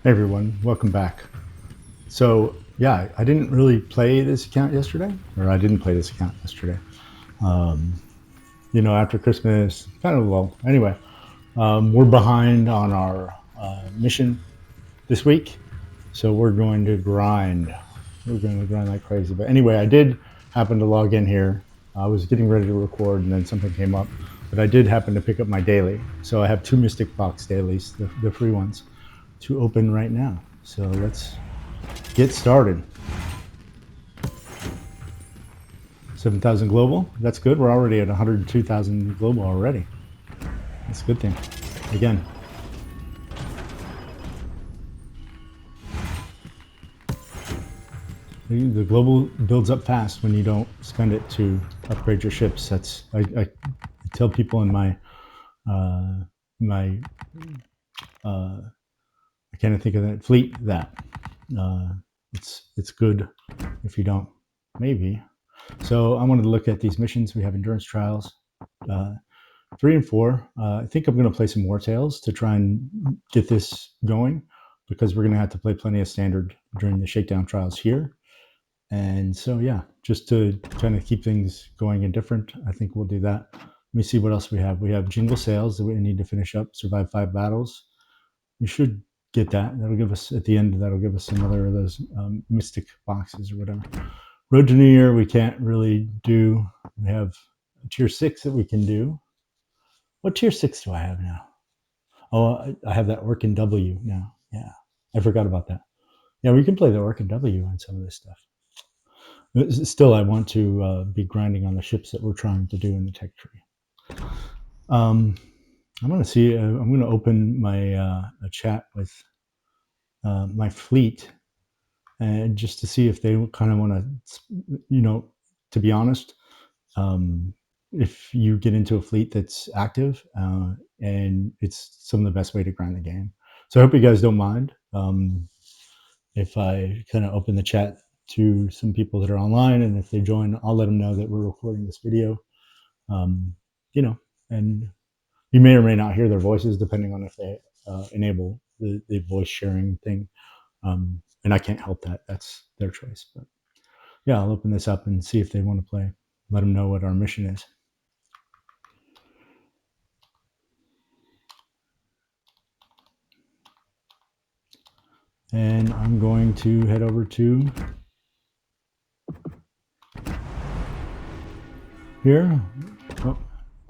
Hey everyone, welcome back. So yeah, I didn't really play this account yesterday, or I didn't play this account yesterday. Um, after Christmas, kind of low. Anyway, we're behind on our mission this week, so we're going to grind. We're going to grind like crazy. But anyway, I did happen to log in here. I was getting ready to record, and then something came up. But I did happen to pick up my daily, so I have 2 Mystic Box dailies, the free ones, to open right now. So let's get started. 7,000 global. That's good. We're already at 102,000 global already. That's a good thing. Again, the global builds up fast when you don't spend it to upgrade your ships. That's I tell people in my my I can't think of that fleet that it's good if you don't. Maybe. So I wanted to look at these missions. We have endurance trials. 3 and 4. I think I'm going to play some War Tales to try and get this going, because we're going to have to play plenty of standard during the shakedown trials here. And so, yeah, just to kind of keep things going and different, I think we'll do that. Let me see what else we have. We have Jingle Sales that we need to finish up, survive 5 battles. We should get that. That'll give us, at the end, that'll give us another of those mystic boxes or whatever. Road to New Year, we can't really do. We have tier 6 that we can do. What tier 6 do I have now? Oh, I have that Orc and W now. Yeah, I forgot about that. Yeah, we can play the Orc and W on some of this stuff. But still, I want to be grinding on the ships that we're trying to do in the tech tree. I'm going to see. I'm going to open my a chat with my fleet, and just to see if they kind of want to, to be honest, if you get into a fleet that's active, and it's some of the best way to grind the game. So I hope you guys don't mind if I kind of open the chat to some people that are online, and if they join, I'll let them know that we're recording this video. Um, and you may or may not hear their voices depending on if they enable the voice sharing thing. And I can't help that. That's their choice. But yeah, I'll open this up and see if they want to play. Let them know what our mission is. And I'm going to head over to here. Oh,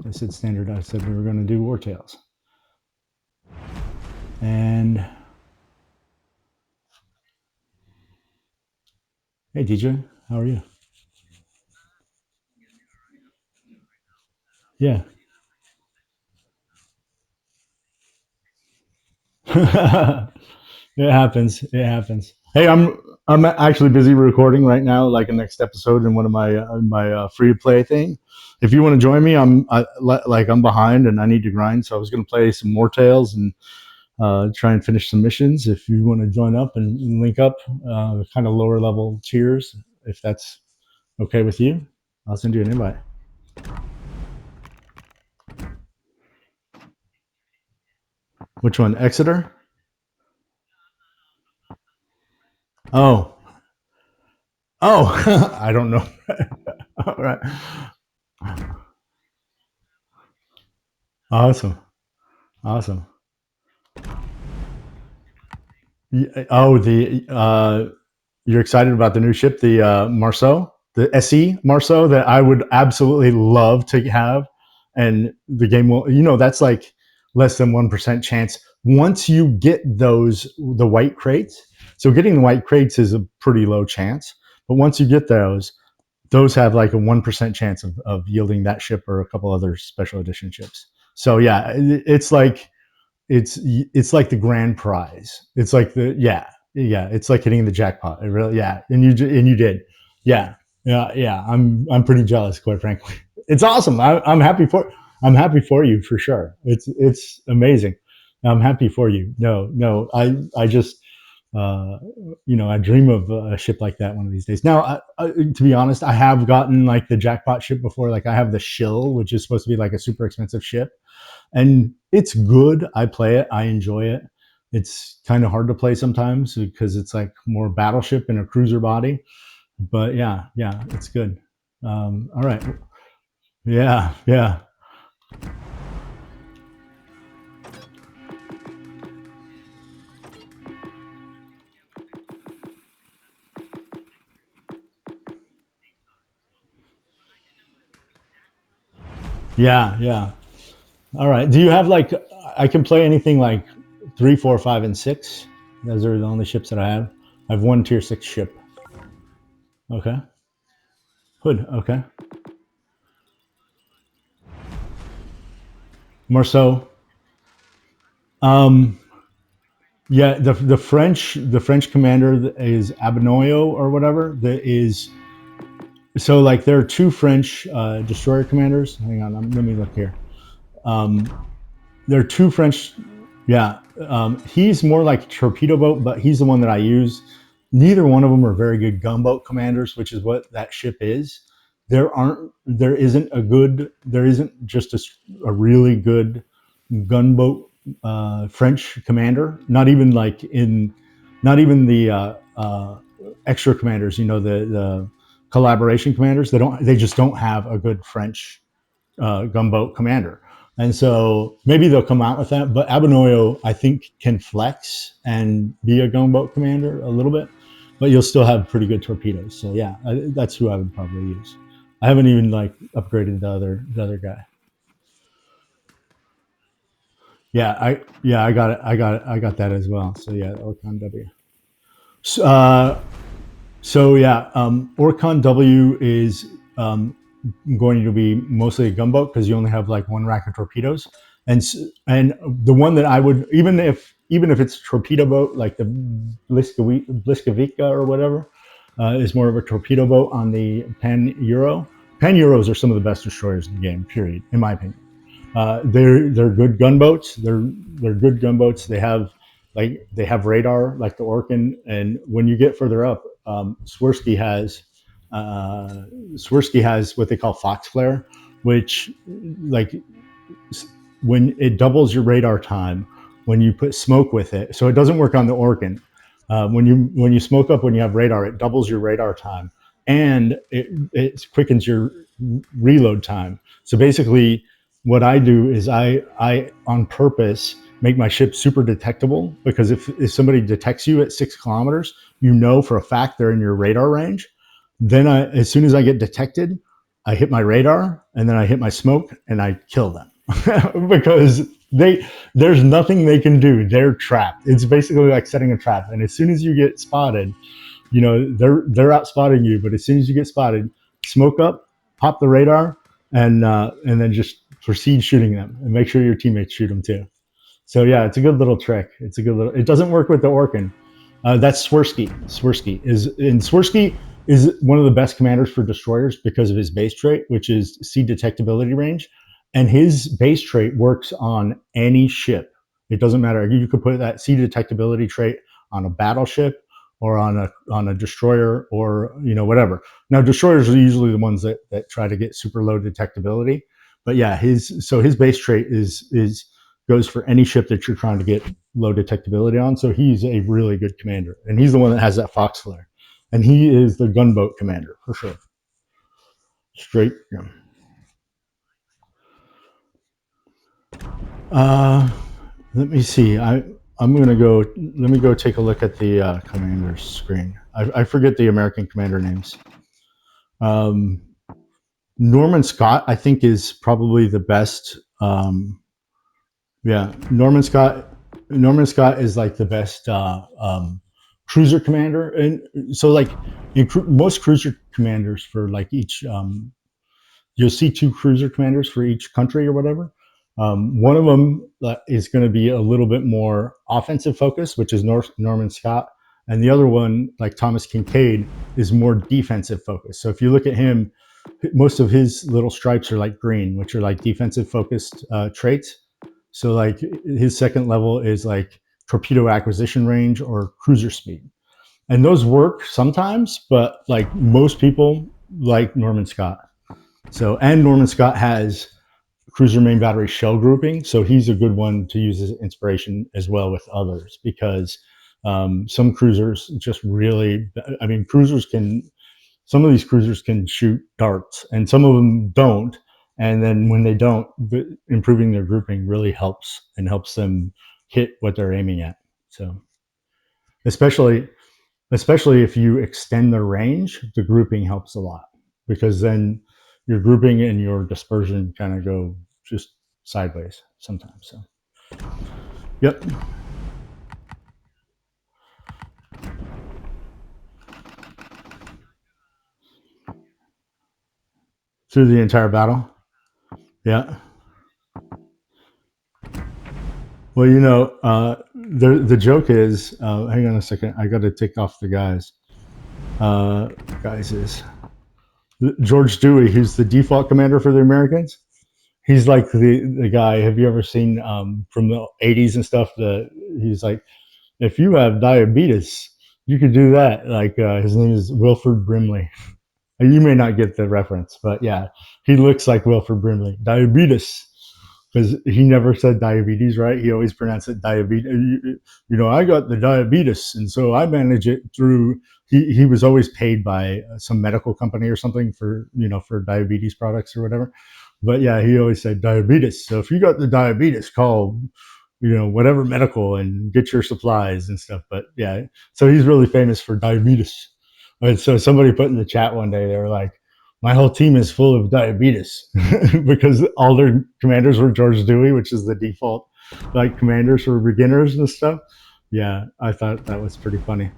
I said standard. I said we were going to do War Tales. And hey, DJ, how are you? Yeah. It happens. It happens. Hey, I'm actually busy recording right now, like a next episode in one of my free to play thing. If you want to join me, I'm behind and I need to grind, so I was going to play some more Tales and try and finish some missions. If you want to join up and link up, kind of lower level tiers, if that's okay with you, I'll send you an invite. Which one? Exeter? Oh, oh, I don't know. All right. Awesome. Awesome. Oh, the you're excited about the new ship, the Marceau, the SE Marceau, that I would absolutely love to have, and the game will. That's like less than 1% chance once you get the white crates. So getting the white crates is a pretty low chance, but once you get those have like a 1% chance of yielding that ship or a couple other special edition ships. So yeah, it's like it's like the grand prize. It's like it's like hitting the jackpot. It really, yeah. And you did, yeah, yeah. I'm pretty jealous, quite frankly. It's awesome. I'm happy for you for sure. It's amazing. I'm happy for you. No, I just I dream of a ship like that one of these days. Now, to be honest, I have gotten like the jackpot ship before. Like I have the Shill, which is supposed to be like a super expensive ship, and it's good. I play it. I enjoy it. it's kind of hard to play sometimes because it's like more battleship and a cruiser body. But yeah, it's good. All right. Yeah. Yeah. All right. Do you have like, I can play anything like 3, 4, 5, and 6. Those are the only ships that I have. I have one tier 6 ship. Okay. Hood. Okay. More so. Um, yeah, the French commander is Abinoyo or whatever. That is so like there are two French destroyer commanders. Hang on, let me look here. Um, there are two French. Yeah, he's more like torpedo boat, but he's the one that I use. Neither one of them are very good gunboat commanders, which is what that ship is. There isn't just a really good gunboat French commander. Not even the extra commanders. You know, the collaboration commanders. They just don't have a good French gunboat commander. And so maybe they'll come out with that. But Abinoyo, I think, can flex and be a gunboat commander a little bit, but you'll still have pretty good torpedoes. So yeah, that's who I would probably use. I haven't even like upgraded the other guy. I got that as well. So yeah, Orcon W. So, Orcon W is going to be mostly a gunboat because you only have like one rack of torpedoes, and and the one that I would even if it's a torpedo boat like the Bliskavica or whatever is more of a torpedo boat on the Pan Euro. Pan Euros are some of the best destroyers in the game. Period, in my opinion. They're good gunboats. They're good gunboats. They have radar like the Orkan, and when you get further up, uh, Swirsky has what they call fox flare, which like when it doubles your radar time when you put smoke with it. So it doesn't work on the Orkan. When you smoke up when you have radar, it doubles your radar time and it quickens your reload time. So basically, what I do is I on purpose make my ship super detectable because if somebody detects you at 6 kilometers, you know for a fact they're in your radar range. Then as soon as I get detected, I hit my radar and then I hit my smoke and I kill them because there's nothing they can do. They're trapped. It's basically like setting a trap. And as soon as you get spotted, they're out spotting you. But as soon as you get spotted, smoke up, pop the radar, and then just proceed shooting them and make sure your teammates shoot them too. So yeah, it's a good little trick. It's a good little. It doesn't work with the Orkan. That's Swirsky. Swirsky is one of the best commanders for destroyers because of his base trait, which is sea detectability range, and his base trait works on any ship. It doesn't matter. You could put that sea detectability trait on a battleship or on a destroyer or whatever. Now destroyers are usually the ones that try to get super low detectability, but yeah, his base trait is goes for any ship that you're trying to get low detectability on. So he's a really good commander, and he's the one that has that fox flare, and he is the gunboat commander for sure. Straight. Yeah. Uh, Let me see. I'm gonna go. Let me go take a look at the commander screen. I forget the American commander names. Um, Norman Scott, I think, is probably the best. Yeah, Norman Scott is like the best cruiser commander, and so like most cruiser commanders for like each you'll see two cruiser commanders for each country or whatever. One of them is going to be a little bit more offensive focused, which is Norman Scott, and the other one, like Thomas Kincaid, is more defensive focused. So if you look at him, most of his little stripes are like green, which are like defensive focused traits. So like his second level is like torpedo acquisition range or cruiser speed, and those work sometimes, but like most people like Norman Scott. So, and Norman Scott has cruiser main battery shell grouping. So he's a good one to use as inspiration as well with others, because some cruisers just really, I mean, some of these cruisers can shoot darts and some of them don't. And then when they don't, improving their grouping really helps and helps them hit what they're aiming at. So especially if you extend the range, the grouping helps a lot, because then your grouping and your dispersion kind of go just sideways sometimes. So, yep. Through the entire battle. Yeah. Well, the joke is, hang on a second, I got to take off the guys. Guys is George Dewey, who's the default commander for the Americans. He's like the guy. Have you ever seen from the '80s and stuff? He's like, if you have diabetes, you could do that. Like his name is Wilford Brimley. You may not get the reference, but yeah, he looks like Wilford Brimley. Diabetes, because he never said diabetes, right? He always pronounced it diabetes. I got the diabetes, and so I manage it through. He was always paid by some medical company or something for diabetes products or whatever. But yeah, he always said diabetes. So if you got the diabetes, call whatever medical and get your supplies and stuff. But yeah, so he's really famous for diabetes. And so somebody put in the chat one day, they were like, my whole team is full of diabetes because all their commanders were George Dewey, which is the default like commanders for beginners and stuff. Yeah, I thought that was pretty funny.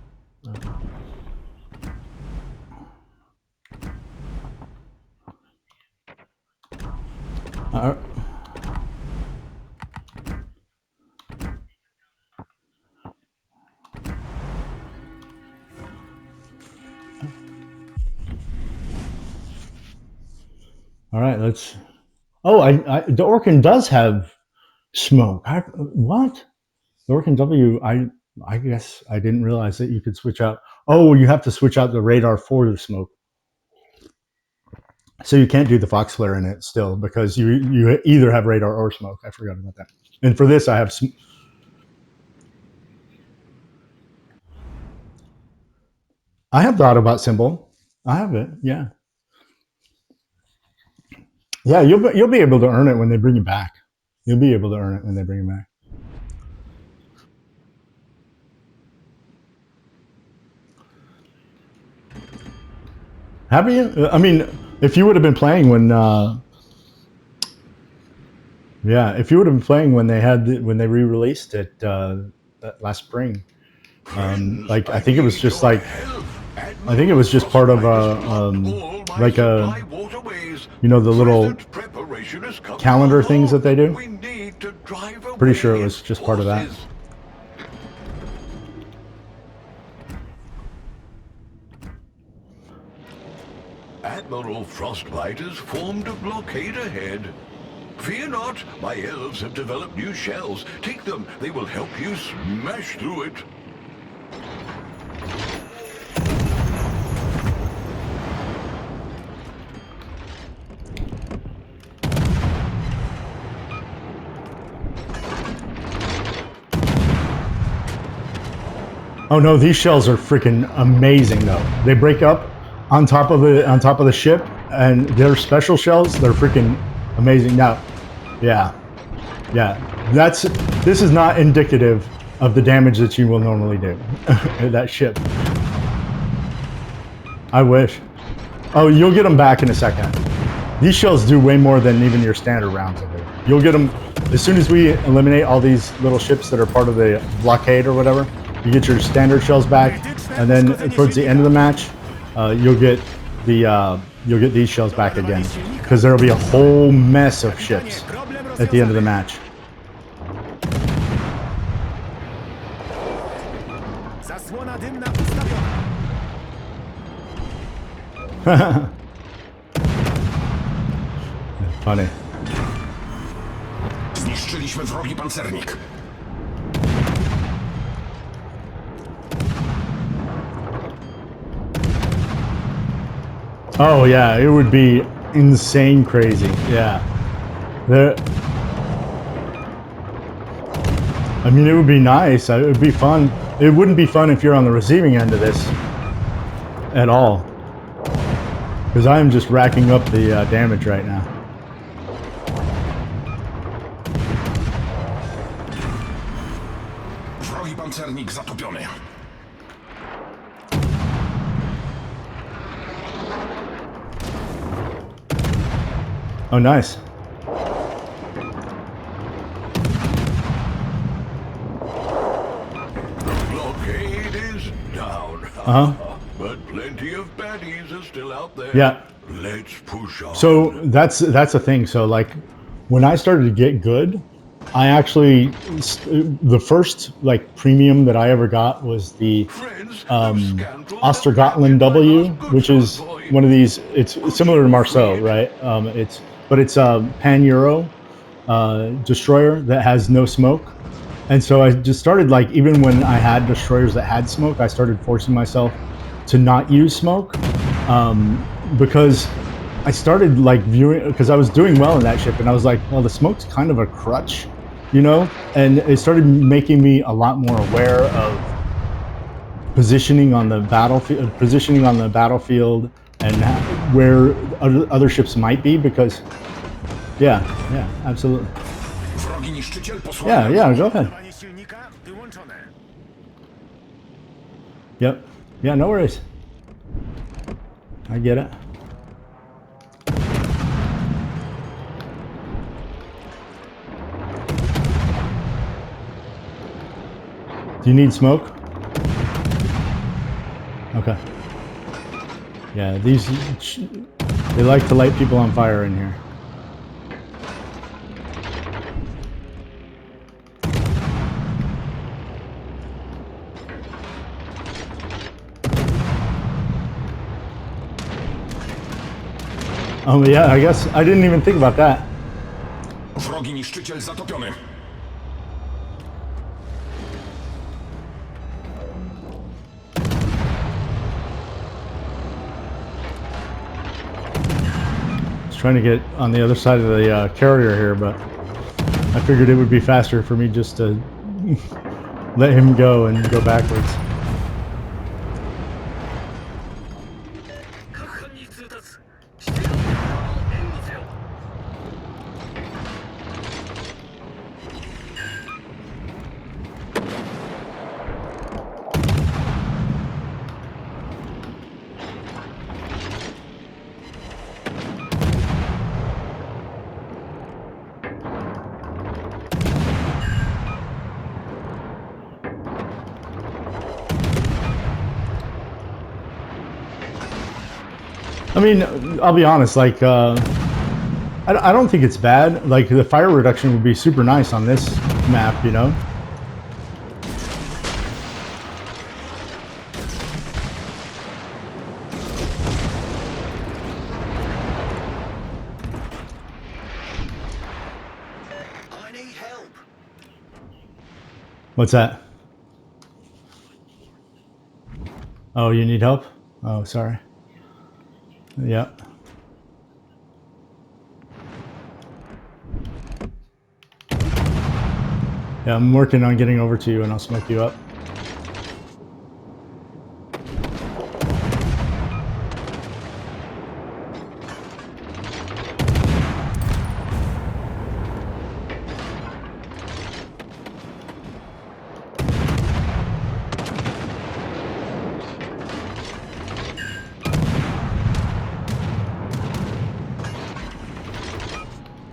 All right, let's. Oh, the Orkin does have smoke. What? The Orkin W. I guess I didn't realize that you could switch out. Oh, you have to switch out the radar for the smoke. So you can't do the fox flare in it still, because you either have radar or smoke. I forgot about that. And for this, I have. I have the Autobot symbol. I have it. Yeah. Yeah, you'll be able to earn it when they bring you back. You'll be able to earn it when they bring you back. Have you? I mean, if you would have been playing when, if you would have been playing when they re-released it last spring, like I think it was just part of the little calendar things that they do. Pretty sure it was just part of that. Admiral Frostbite has formed a blockade ahead. Fear not, my elves have developed new shells. Take them, they will help you smash through it. Oh no, these shells are freaking amazing though. They break up on top of the ship, and they're special shells. They're freaking amazing. Now, yeah. This is not indicative of the damage that you will normally do that ship. I wish. Oh, you'll get them back in a second. These shells do way more than even your standard rounds will do. You'll get them as soon as we eliminate all these little ships that are part of the blockade or whatever. You get your standard shells back, and then towards the end of the match, you'll get these shells back again, because there'll be a whole mess of ships at the end of the match. Funny. Zniszczyliśmy wrogi pancernik. Oh yeah, it would be insane crazy. Yeah. There. I mean, it would be nice. It would be fun. It wouldn't be fun if you're on the receiving end of this at all, because I am just racking up the damage right now. Wrogi pancernik zatopiony. Oh, nice. Blockade is down. But plenty of baddies are still out there. Yeah. Let's push on. So that's the thing. So like, when I started to get good, I actually the first like premium that I ever got was the Ostergotland W, which is one of these. It's similar to Marceau, right? It's a pan-Euro destroyer that has no smoke. And so I just started, like, even when I had destroyers that had smoke, I started forcing myself to not use smoke, because I started like viewing, because I was doing well in that ship, and I was like, well, the smoke's kind of a crutch, you know? And it started making me a lot more aware of positioning on the battlefield, and where other ships might be, because yeah, absolutely. Wrogi niszczyciel posłany. Yeah, go ahead. Ładowanie silnika wyłączone. Yep. Yeah, no worries. I get it. Do you need smoke? Okay. Yeah, they like to light people on fire in here. Oh yeah, I guess I didn't even think about that. Wrogi niszczyciel zatopiony. I was trying to get on the other side of the carrier here, but I figured it would be faster for me just to let him go and go backwards. I mean, I'll be honest, like, I don't think it's bad. Like, the fire reduction would be super nice on this map, you know? I need help. What's that? Oh, you need help? Oh, sorry. Yeah. Yeah, I'm working on getting over to you, and I'll smoke you up.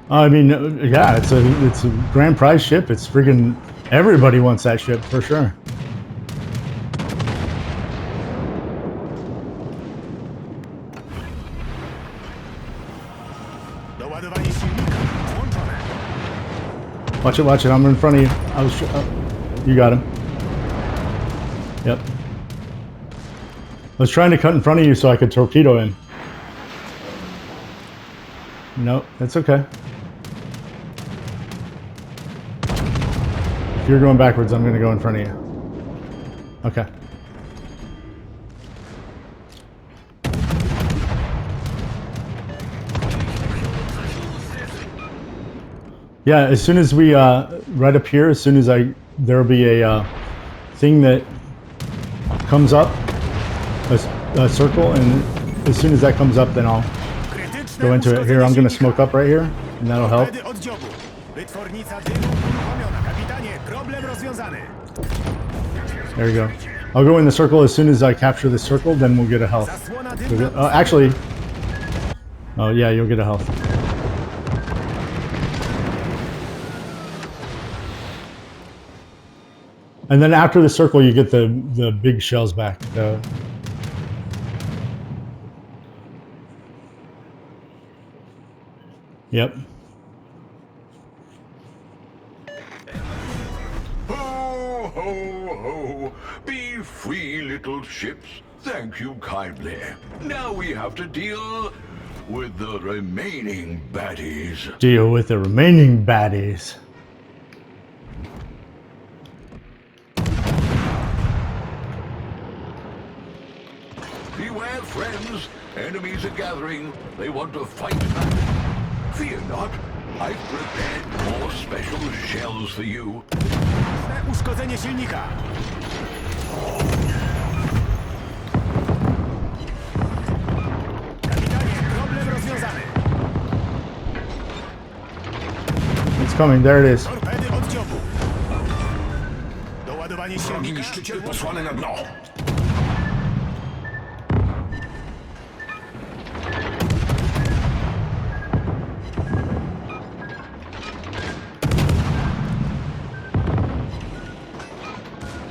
I mean, yeah, it's a grand prize ship. It's friggin' everybody wants that ship for sure. Doładowanie silnika włączone. Watch it. I'm in front of you. You got him. Yep. I was trying to cut in front of you so I could torpedo him. No, that's okay. If you're going backwards, I'm going to go in front of you. Okay. Yeah, as soon as we right up here, as soon as there'll be a thing that comes up, a circle, and as soon as that comes up, then I'll Krytyczne go into it. Here, I'm gonna smoke up right here, and that'll help. Torpedy oddziobu. Wytwornica dymu uruchomiona. Kapitanie, problem rozwiązany. There you go. I'll go in the circle as soon as I capture the circle, then we'll get a health. Zasłona dymna. Actually, oh yeah, you'll get a health. And then after the circle, you get the big shells back. Yep. Ho, ho, ho! Be free, little ships. Thank you kindly. Now we have to deal with the remaining baddies. Deal with the remaining baddies. Beware, friends. Enemies are gathering. They want to fight back. Fear not. I've prepared more special shells for you. Uszkodzenie silnika. Kapitanie, problem rozwiązany. It's coming. There it is. Torpedy oddziobu. Doładowanie Wrogi silnika. niszczyciel posłany na dno.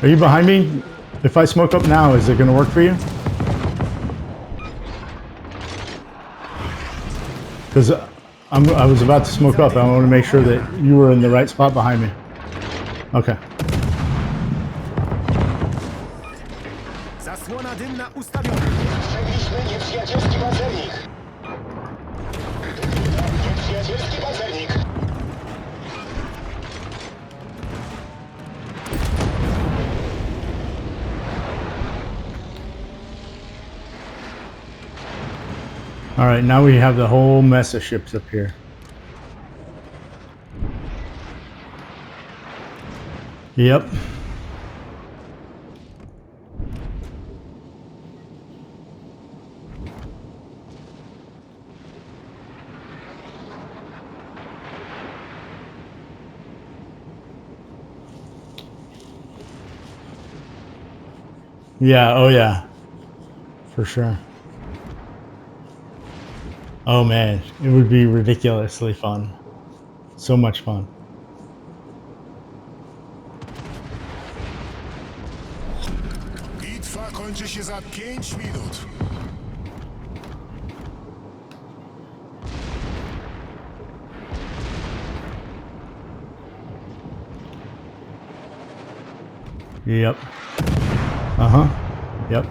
Are you behind me? If I smoke up now, is it going to work for you? Because I was about to smoke up. I want to make sure that you were in the right spot behind me. Okay. Zasłona dymna ustawiona. Przebiliśmy nieprzyjacielski pancernik. Nieprzyjacielski pancernik. All right, now we have the whole mess of ships up here. Yep. Yeah, oh yeah. For sure. Oh man, it would be ridiculously fun. So much fun. Bitwa kończy się za 5 minut. Yep. Uh-huh. Yep.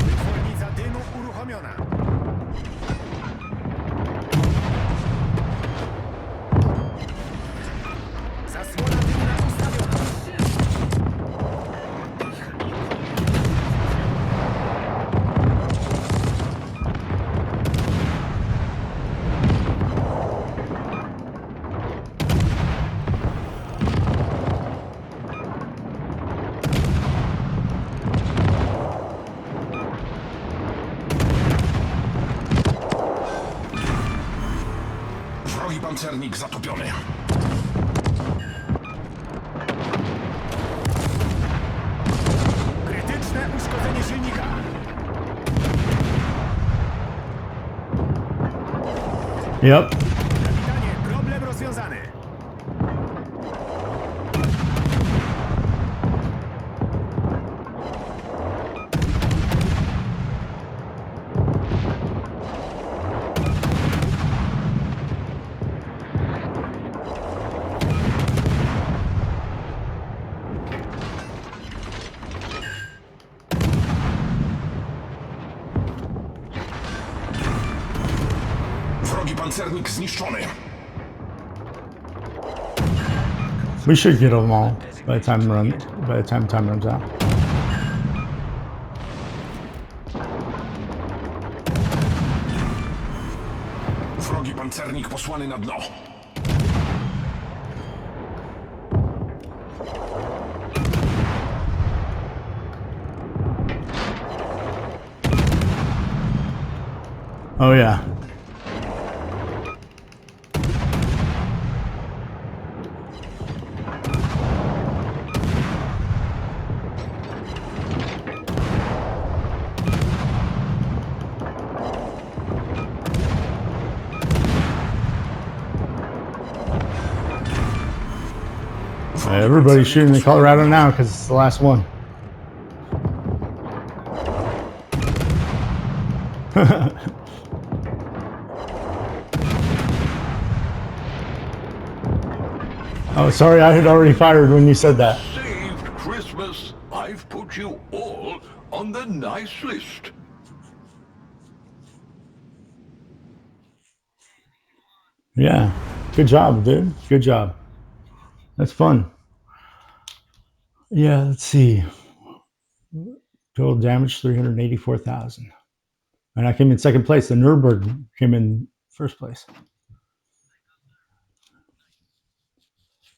Wytwornica dymu uruchomiona. Zasłona dymna ustawiona. Wrogi pancernik zatopiony. Krytyczne uszkodzenie silnika. Yep. Kapitanie, problem rozwiązany. Wrogi pancernik zniszczony. We should get them all by the time time runs out. Wrogi pancernik posłany na dno. Oh yeah. Everybody's shooting the Colorado now because it's the last one. Oh, sorry, I had already fired when you said that. Saved Christmas. I've put you all on the nice list. Yeah, good job, dude. Good job. That's fun. Yeah, let's see. Total damage 384,000. And I came in second place. The Nuremberg came in first place.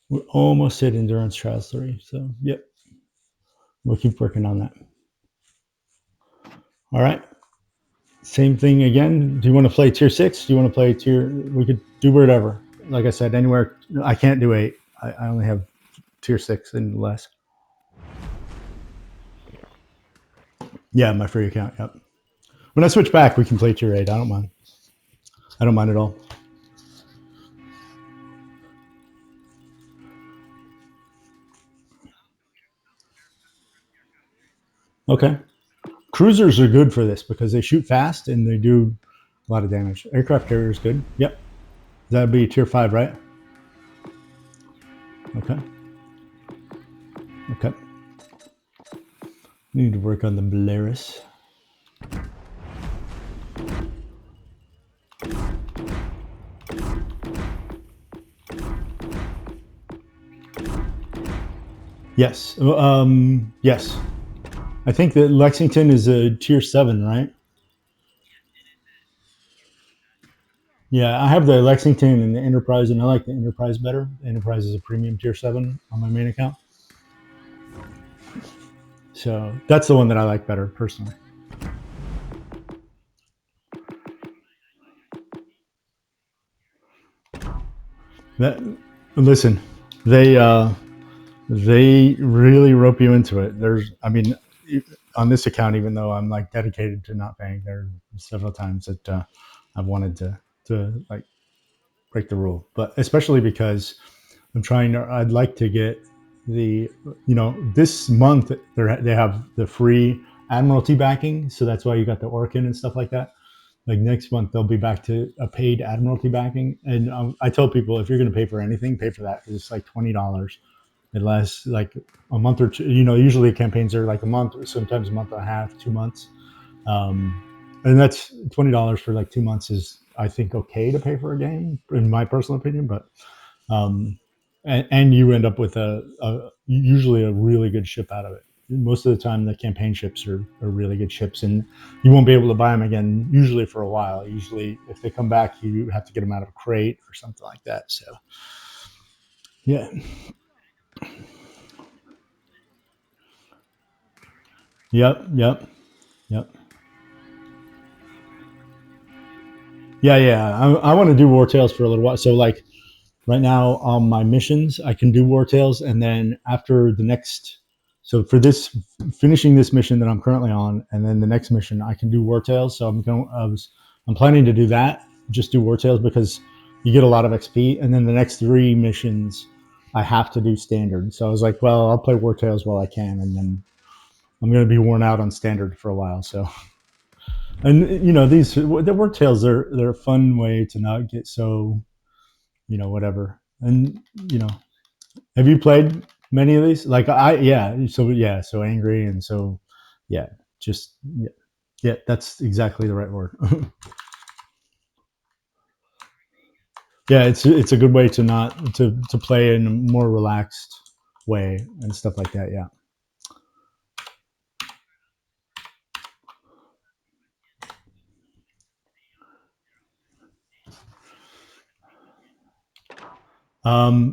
We almost hit Endurance Trials 3. So, yep. We'll keep working on that. All right. Same thing again. Do you want to play tier 6? Do you want to play tier... We could do whatever. Like I said, anywhere. I can't do 8. I only have tier 6 and less. Yeah, my free account. Yep. When I switch back, we can play tier 8. I don't mind. I don't mind at all. Okay. Cruisers are good for this because they shoot fast and they do a lot of damage. Aircraft carrier is good. Yep. That'd be tier 5, right? Okay. Okay. Need to work on the Polaris. Yes. Yes. I think that Lexington is a tier 7, right? Yeah, I have the Lexington and the Enterprise, and I like the Enterprise better. The Enterprise is a premium tier 7 on my main account. So that's the one that I like better, personally. Listen, they really rope you into it. I mean, on this account, even though I'm like dedicated to not paying, there are several times that I've wanted to like break the rule, but especially because I'd like to get this month they have the free Admiralty backing, so that's why you got the Orkin and stuff like that. Like next month they'll be back to a paid Admiralty backing, and I tell people if you're going to pay for anything, pay for that. It's like $20. It lasts like a month or two. Usually campaigns are like a month, sometimes a month and a half, 2 months, and that's $20 for like 2 months is I think okay to pay for a game in my personal opinion, but and you end up with usually a really good ship out of it. Most of the time the campaign ships are really good ships, and you won't be able to buy them again usually for a while. Usually if they come back you have to get them out of a crate or something like that. So yeah. Yep. Yeah. I want to do War Tales for a little while. So like right now on my missions I can do War Tales, and then after the next, so for this, finishing this mission that I'm currently on, and then the next mission I can do War Tales. So I'm planning to do that, just do War Tales, because you get a lot of XP, and then the next 3 missions I have to do standard. So I was like, well, I'll play War Tales while I can, and then I'm going to be worn out on standard for a while. So, and the War Tales, they're a fun way to not get so whatever. And have you played many of these? Like so angry, and so yeah, just yeah, that's exactly the right word. Yeah, it's a good way to not to play in a more relaxed way and stuff like that. Yeah.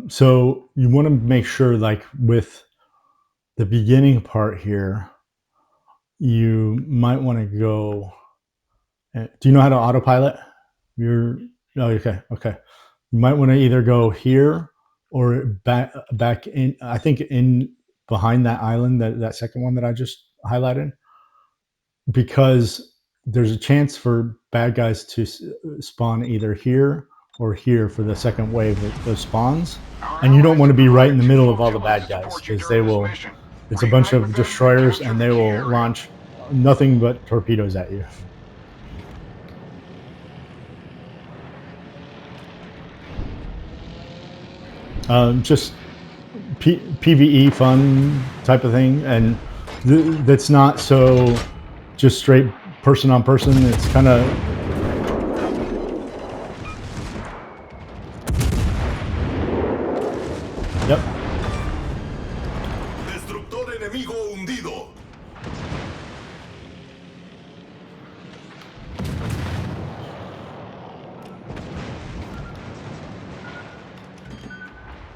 So you want to make sure, like with the beginning part here, you might want to go. Do you know how to autopilot? You're oh, okay. Okay. You might want to either go here or back in. I think in behind that island, that second one that I just highlighted, because there's a chance for bad guys to spawn either here or here for the second wave of spawns, and you don't want to be right in the middle of all the bad guys because they will. It's a bunch of destroyers and they will launch nothing but torpedoes at you. Just PVE fun type of thing, and that's not so just straight person on person. It's kind of yep. Destructor enemigo hundido.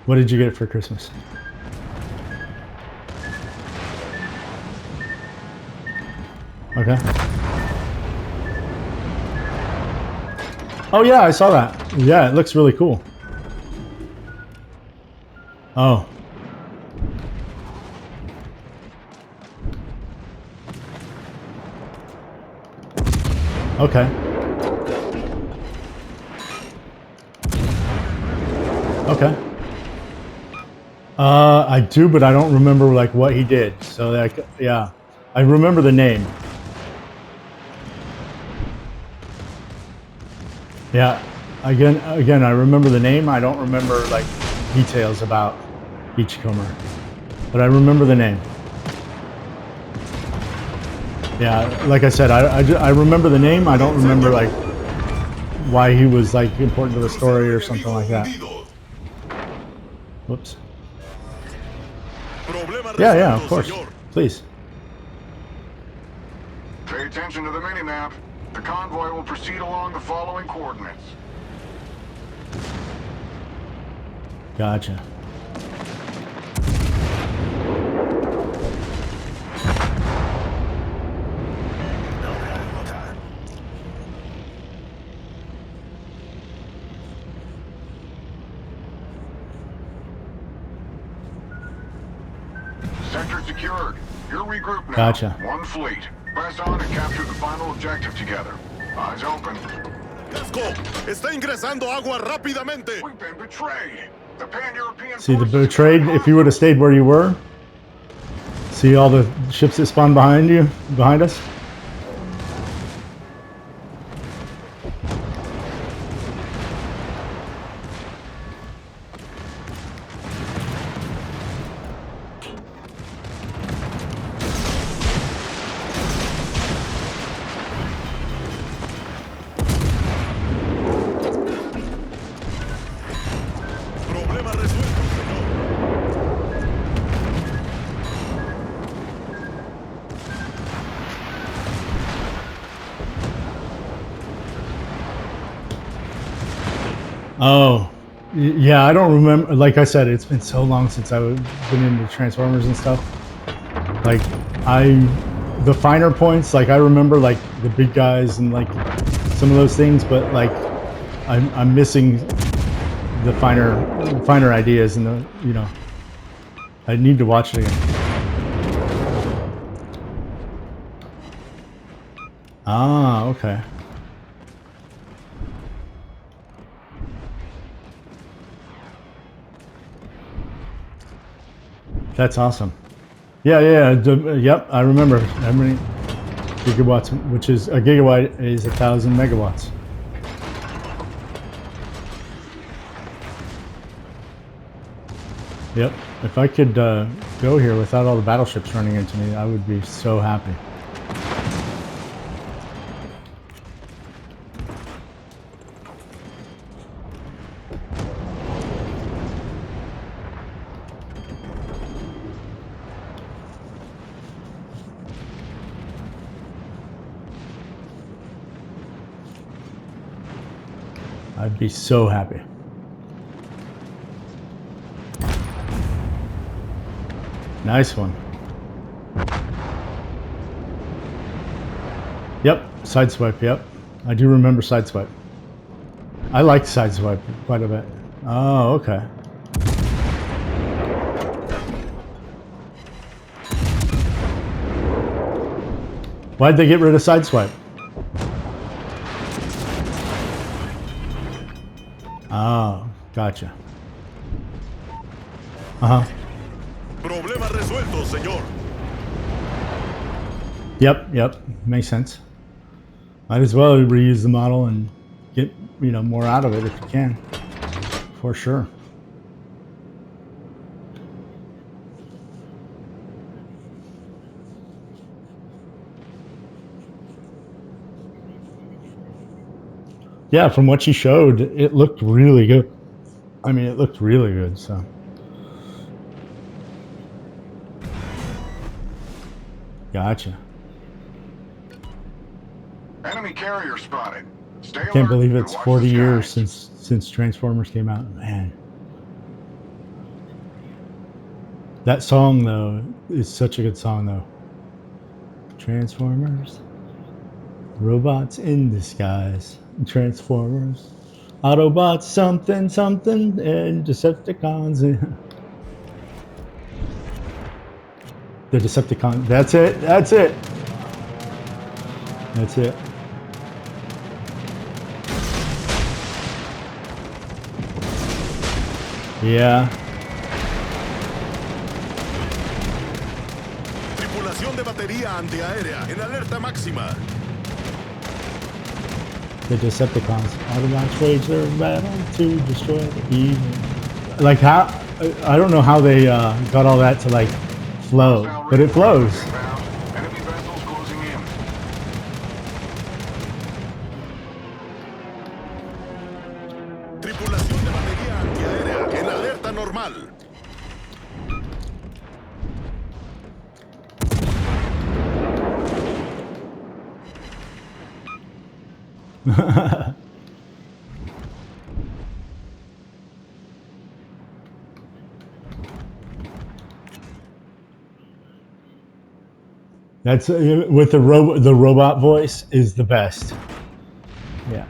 What did you get for Christmas? Okay. Oh yeah, I saw that. Yeah, it looks really cool. Oh. Okay. Okay. I do, but I don't remember like what he did. So like, yeah, I remember the name. Yeah, again, I remember the name. I don't remember like details about Beachcomber, but I remember the name. Yeah, like I said, I remember the name. I don't remember like why he was like important to the story or something like that. Whoops. Yeah, yeah, of course. Please. Pay attention to the minimap. The convoy will proceed along the following coordinates. Gotcha. Sector secured. You're regrouped now. Gotcha. One fleet. Press on and capture the final objective together. Eyes open. Casco, está ingresando agua rápidamente. We've been betrayed. The Pan-European See the forces betrayed. If you would have stayed where you were, see all the ships that spawned behind you, behind us. Problema resuelto, señor. Oh, yeah. I don't remember. Like I said, it's been so long since I've been into Transformers and stuff. Like the finer points. Like I remember like the big guys and like some of those things, but like I'm missing the finer ideas and the I need to watch it again. Ah, okay. That's awesome. Yeah, yep, I remember. How many gigawatts, which is a gigawatt is 1,000 megawatts. Yep. If I could go here without all the battleships running into me, I would be so happy. I'd be so happy. Nice one. Yep, sideswipe, yep. I do remember sideswipe. I like sideswipe quite a bit. Oh, okay. Why'd they get rid of sideswipe? Oh, gotcha. Uh-huh. Problema resuelto, señor. Yep, makes sense. Might as well reuse the model and get, more out of it if you can. For sure. Yeah, from what she showed, it looked really good. I mean, it looked really good, so. Gotcha. Enemy carrier spotted. Stay alert. Can't believe and it's watch 40 the years skies. since Transformers came out. Man. That song, though, is such a good song, though. Transformers. Robots in disguise. Transformers. Autobots, something, something, and Decepticons. The Decepticon. That's it. That's it. That's it. Yeah. Tripulación de batería antiaérea en alerta máxima. The Decepticons. Autobots wage their battle to destroy the evil. Like how? I don't know how they got all that to like flow, but it flows. Enemy vessels closing in. Tripulación de batería antiaérea en alerta normal. That's with the robot voice is the best. Yeah.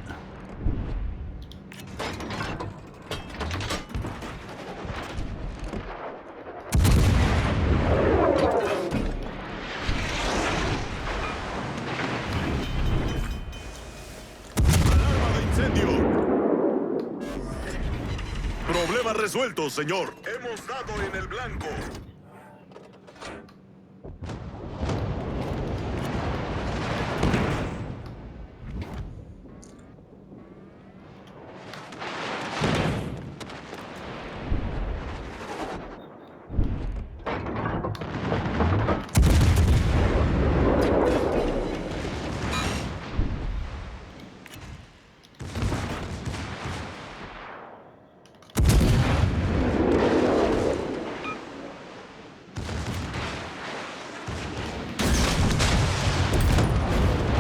Alarma de incendio. Problema resuelto, señor. Hemos dado en el blanco.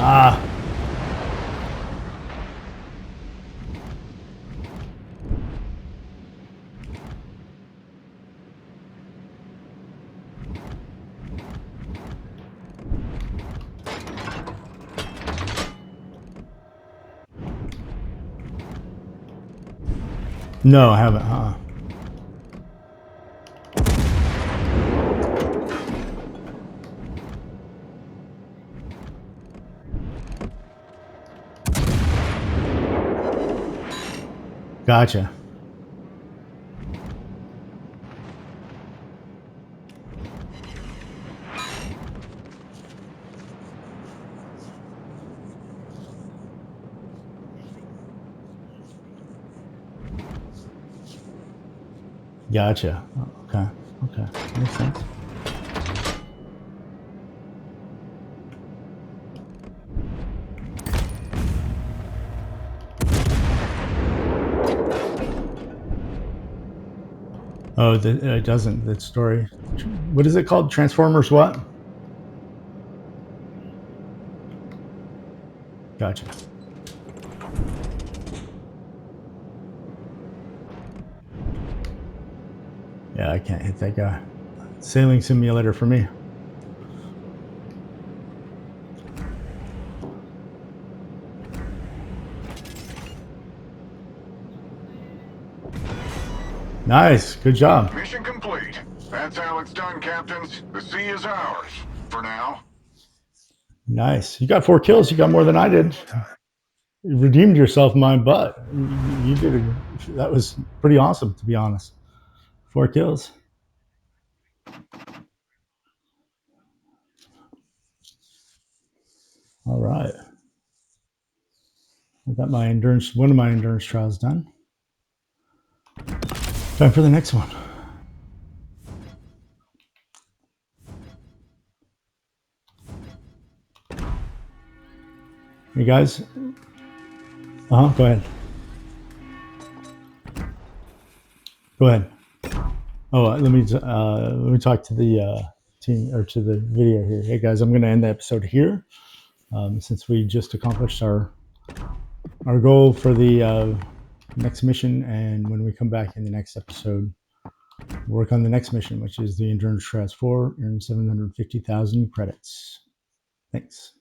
Ah. No, I haven't. Gotcha. Gotcha. Okay. Okay. Makes sense. Oh, it doesn't. That story. What is it called? Transformers what? Gotcha. Yeah, I can't hit that guy. Sailing simulator for me. Nice, good job. Mission complete. That's how it's done, captains. The sea is ours. For now. Nice. You got 4 kills. You got more than I did. You redeemed yourself, my butt. You did it. That was pretty awesome, to be honest. 4 kills. All right. I got my endurance, one of my endurance trials done. Time for the next one. Hey guys. Go ahead. Go ahead. Oh, let me talk to the team or to the video here. Hey guys, I'm going to end the episode here since we just accomplished our goal for the next mission, and when we come back in the next episode, work on the next mission, which is the Endurance Trials 4, earn 750,000 credits. Thanks.